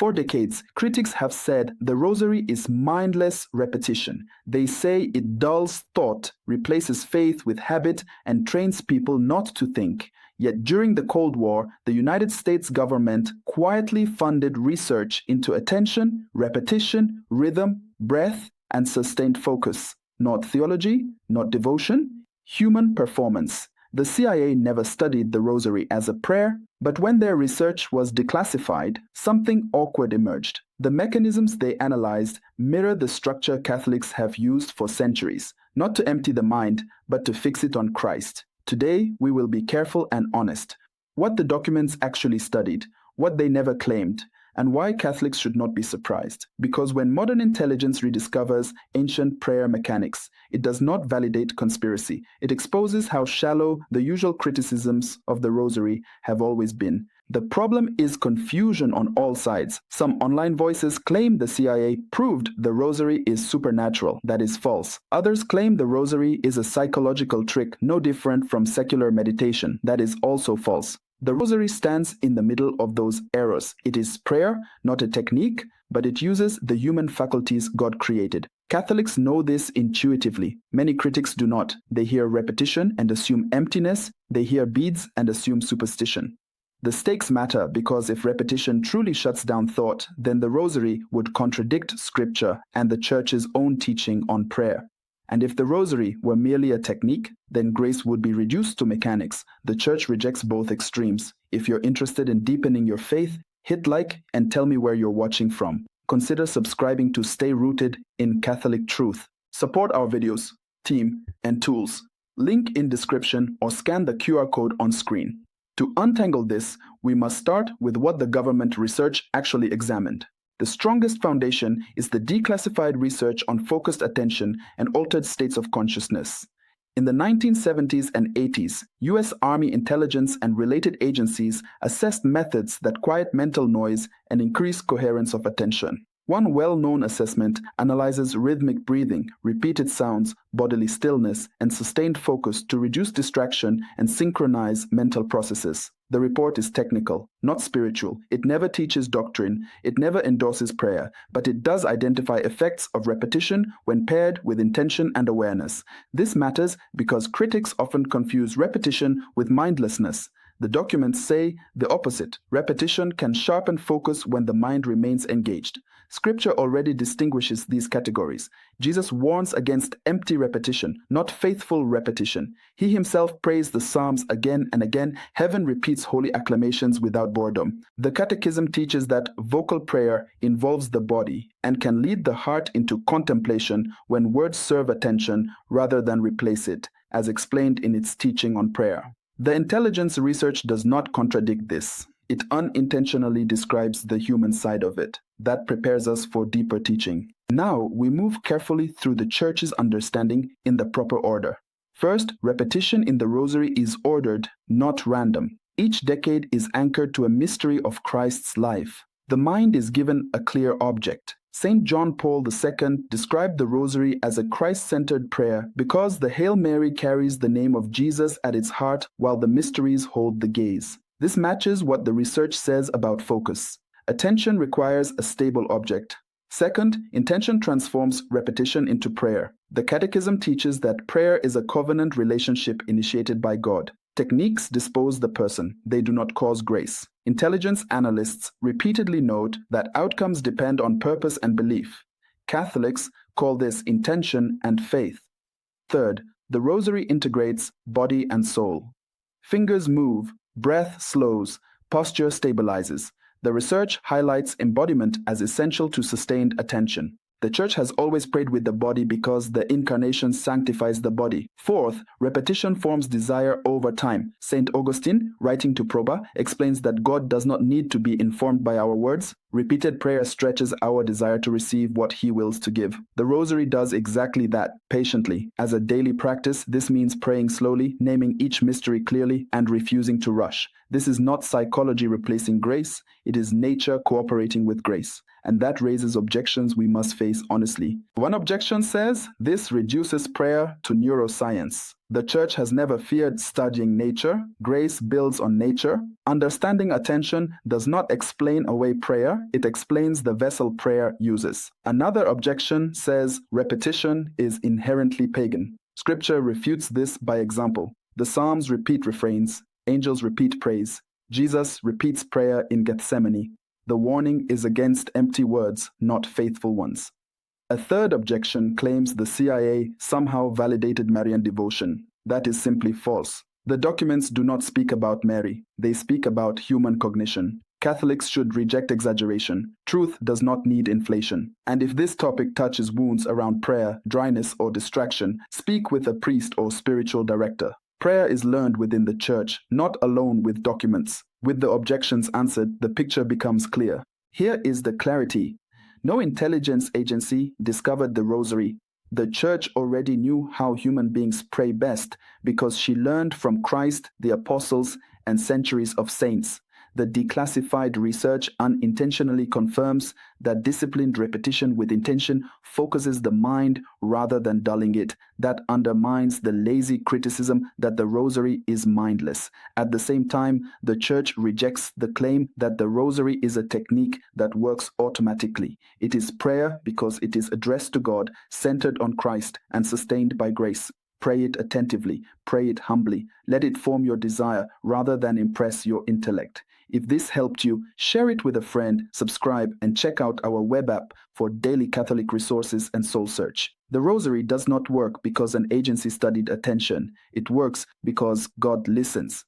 For decades, critics have said the Rosary is mindless repetition. They say it dulls thought, replaces faith with habit, and trains people not to think. Yet during the Cold War, the United States government quietly funded research into attention, repetition, rhythm, breath, and sustained focus. Not theology, not devotion, human performance. The CIA never studied the Rosary as a prayer, but when their research was declassified, something awkward emerged. The mechanisms they analyzed mirror the structure Catholics have used for centuries, not to empty the mind, but to fix it on Christ. Today, we will be careful and honest. What the documents actually studied, what they never claimed, and why Catholics should not be surprised. Because when modern intelligence rediscovers ancient prayer mechanics, it does not validate conspiracy. It exposes how shallow the usual criticisms of the Rosary have always been. The problem is confusion on all sides. Some online voices claim the CIA proved the Rosary is supernatural. That is false. Others claim the Rosary is a psychological trick, no different from secular meditation. That is also false. The Rosary stands in the middle of those errors. It is prayer, not a technique, but it uses the human faculties God created. Catholics know this intuitively. Many critics do not. They hear repetition and assume emptiness. They hear beads and assume superstition. The stakes matter because if repetition truly shuts down thought, then the Rosary would contradict Scripture and the Church's own teaching on prayer. And if the Rosary were merely a technique, then grace would be reduced to mechanics. The Church rejects both extremes. If you're interested in deepening your faith, hit like and tell me where you're watching from. Consider subscribing to stay rooted in Catholic truth. Support our videos, team, and tools. Link in description or scan the QR code on screen. To untangle this, we must start with what the government research actually examined. The strongest foundation is the declassified research on focused attention and altered states of consciousness. In the 1970s and 80s, U.S. Army intelligence and related agencies assessed methods that quiet mental noise and increase coherence of attention. One well-known assessment analyzes rhythmic breathing, repeated sounds, bodily stillness, and sustained focus to reduce distraction and synchronize mental processes. The report is technical, not spiritual. It never teaches doctrine, it never endorses prayer, but it does identify effects of repetition when paired with intention and awareness. This matters because critics often confuse repetition with mindlessness. The documents say the opposite. Repetition can sharpen focus when the mind remains engaged. Scripture already distinguishes these categories. Jesus warns against empty repetition, not faithful repetition. He himself prays the Psalms again and again. Heaven repeats holy acclamations without boredom. The Catechism teaches that vocal prayer involves the body and can lead the heart into contemplation when words serve attention rather than replace it, as explained in its teaching on prayer. The intelligence research does not contradict this. It unintentionally describes the human side of it. That prepares us for deeper teaching. Now, we move carefully through the Church's understanding in the proper order. First, repetition in the Rosary is ordered, not random. Each decade is anchored to a mystery of Christ's life. The mind is given a clear object. St. John Paul II described the Rosary as a Christ-centered prayer because the Hail Mary carries the name of Jesus at its heart while the mysteries hold the gaze. This matches what the research says about focus. Attention requires a stable object. Second, intention transforms repetition into prayer. The Catechism teaches that prayer is a covenant relationship initiated by God. Techniques dispose the person, they do not cause grace. Intelligence analysts repeatedly note that outcomes depend on purpose and belief. Catholics call this intention and faith. Third, the Rosary integrates body and soul. Fingers move, breath slows, posture stabilizes. The research highlights embodiment as essential to sustained attention. The Church has always prayed with the body because the Incarnation sanctifies the body. Fourth, repetition forms desire over time. St. Augustine, writing to Proba, explains that God does not need to be informed by our words. Repeated prayer stretches our desire to receive what He wills to give. The Rosary does exactly that, patiently. As a daily practice, this means praying slowly, naming each mystery clearly, and refusing to rush. This is not psychology replacing grace, it is nature cooperating with grace. And that raises objections we must face honestly. One objection says this reduces prayer to neuroscience. The church has never feared studying nature. Grace builds on nature. Understanding attention does not explain away prayer, it explains the vessel prayer uses. Another objection says repetition is inherently pagan. Scripture refutes this by example. The Psalms repeat refrains, angels repeat praise, Jesus repeats prayer in Gethsemane. The warning is against empty words, not faithful ones. A third objection claims the CIA somehow validated Marian devotion. That is simply false. The documents do not speak about Mary. They speak about human cognition. Catholics should reject exaggeration. Truth does not need inflation. And if this topic touches wounds around prayer, dryness, or distraction, speak with a priest or spiritual director. Prayer is learned within the church, not alone with documents. With the objections answered, the picture becomes clear. Here is the clarity. No intelligence agency discovered the Rosary. The church already knew how human beings pray best because she learned from Christ, the apostles, and centuries of saints. The Declassified research unintentionally confirms that disciplined repetition with intention focuses the mind rather than dulling it. That undermines the lazy criticism that the Rosary is mindless. At the same time, the Church rejects the claim that the Rosary is a technique that works automatically. It is prayer because it is addressed to God, centered on Christ, and sustained by grace. Pray it attentively, pray it humbly. Let it form your desire rather than impress your intellect. If this helped you, share it with a friend, subscribe, and check out our web app for daily Catholic resources and soul search. The Rosary does not work because an agency studied attention. It works because God listens.